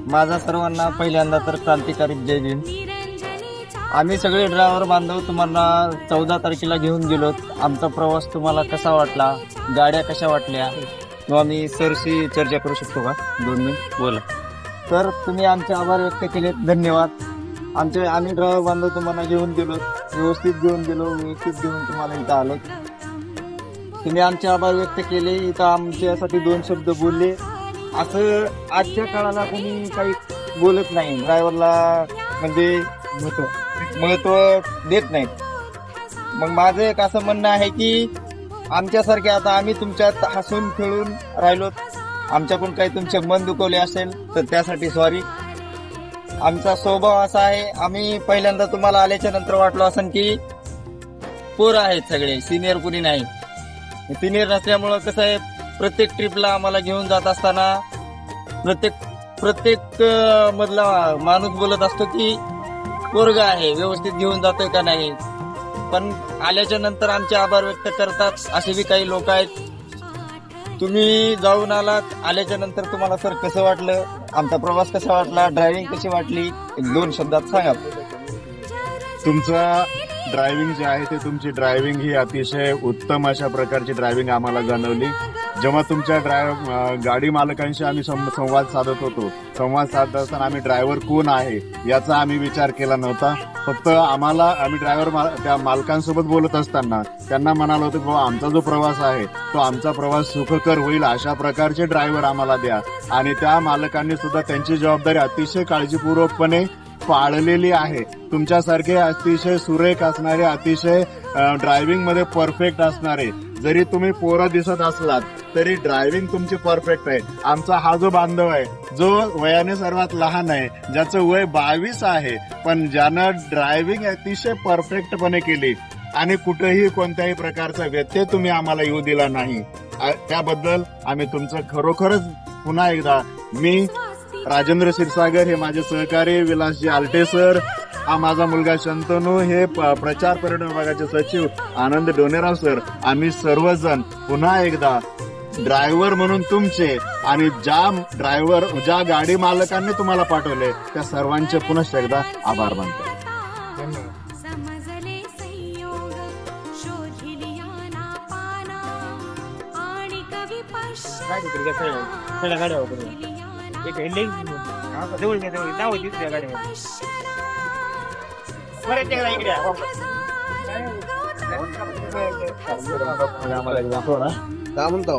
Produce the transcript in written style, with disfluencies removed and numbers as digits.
माझा सर्वांना पहिल्यांदा तर क्रांतिकारी जय भीम. आम्ही सगळे ड्रायव्हर बांधव तुम्हाला 14 तारखेला घेऊन गेलो. आमचा प्रवास तुम्हाला कसा वाटला, गाड्या कशा वाटल्या, किंवा मी सरशी चर्चा करू शकतो का? 2 मिनिट बोला. तर तुम्ही आमचे आभार व्यक्त केले, धन्यवाद. आम्ही ड्रायव्हर बांधव तुम्हाला घेऊन गेलो, व्यवस्थित घेऊन तुम्हाला इथं आलो. तुम्ही आमचे आभार व्यक्त केले, इथं आमच्यासाठी 2 शब्द बोलले. असं आजच्या काळाला कोणी काही बोलत नाही, ड्रायव्हरला म्हणजे महत्व देत नाहीत. मग माझं एक असं म्हणणं आहे की आमच्यासारखे आता आम्ही तुमच्यात हसून खेळून राहिलो, आमच्याकडून काही तुमचे मन दुखवले असेल तर त्यासाठी सॉरी. आमचा स्वभाव असा आहे, आम्ही पहिल्यांदा तुम्हाला आल्याच्या नंतर वाटलो असं की पोरं आहेत सगळे, सिनियर कुणी नाही. सिनियर नसल्यामुळं कसं आहे, प्रत्येक ट्रिपला आम्हाला घेऊन जात असताना प्रत्येक मधला माणूस बोलत असतो की पोरगा आहे, व्यवस्थित घेऊन जातोय का नाही. पण आल्याच्या नंतर आमचे आभार व्यक्त करतात असे बी काही लोक आहेत. तुम्ही जाऊन आलात, आल्याच्या नंतर तुम्हाला सर कसं वाटलं, आमचा प्रवास कसा वाटला, ड्रायव्हिंग कशी वाटली, 2 शब्दात सांगा. तुमचा ड्रायव्हिंग जे आहे ते तुमची ड्रायव्हिंग ही अतिशय उत्तम अशा प्रकारची ड्रायव्हिंग आम्हाला जाणवली. जेव्हा तुमच्या गाडी मालकांशी आम्ही संवाद साधत होतो, संवाद साधत असताना आम्ही ड्रायव्हर कोण आहे याचा आम्ही विचार केला नव्हता. फक्त आम्ही ड्रायव्हर त्या मालकांसोबत बोलत असताना त्यांना म्हणालो होतो की आमचा जो प्रवास आहे तो आमचा प्रवास सुखकर होईल अशा प्रकारचे ड्रायव्हर आम्हाला द्या. आणि त्या मालकांनी सुद्धा त्यांची जबाबदारी अतिशय काळजीपूर्वकपणे पाळलेली आहे. तुमच्यासारखे अतिशय सुरेख असणारे, अतिशय ड्रायव्हिंग मध्ये परफेक्ट असणारे, जरी तुम्ही पोरं दिसत असलात तरी ड्रायव्हिंग तुमची परफेक्ट आहे. आमचा हा जो बांधव आहे, जो वयाने सर्वात लहान आहे, ज्याचं वय 22 आहे, पण ज्यानं ड्रायव्हिंग अतिशय परफेक्टपणे केली आणि कुठेही कोणत्याही प्रकारचा व्यत्यय तुम्ही आम्हाला येऊ दिला नाही, त्याबद्दल आम्ही तुमचं खरोखरच पुन्हा एकदा, मी राजेंद्र क्षीरसागर, हे माझे सहकारी विलासजी आलटे सर, हा माझा मुलगा शंतनू, हे प्रचार पर्यटन विभागाचे सचिव आनंद डोनेराव सर, आम्ही सर्वजण पुन्हा एकदा ड्रायव्हर म्हणून तुमचे आणि ज्या गाडी मालकांनी तुम्हाला पाठवले त्या सर्वांचे पुन्हा एकदा आभार मानतो. एक हेल्डिंग जवळ घ्या, जवळ नाव होती तुझ्या गाडीमध्ये बरेच इकडे काय म्हणतो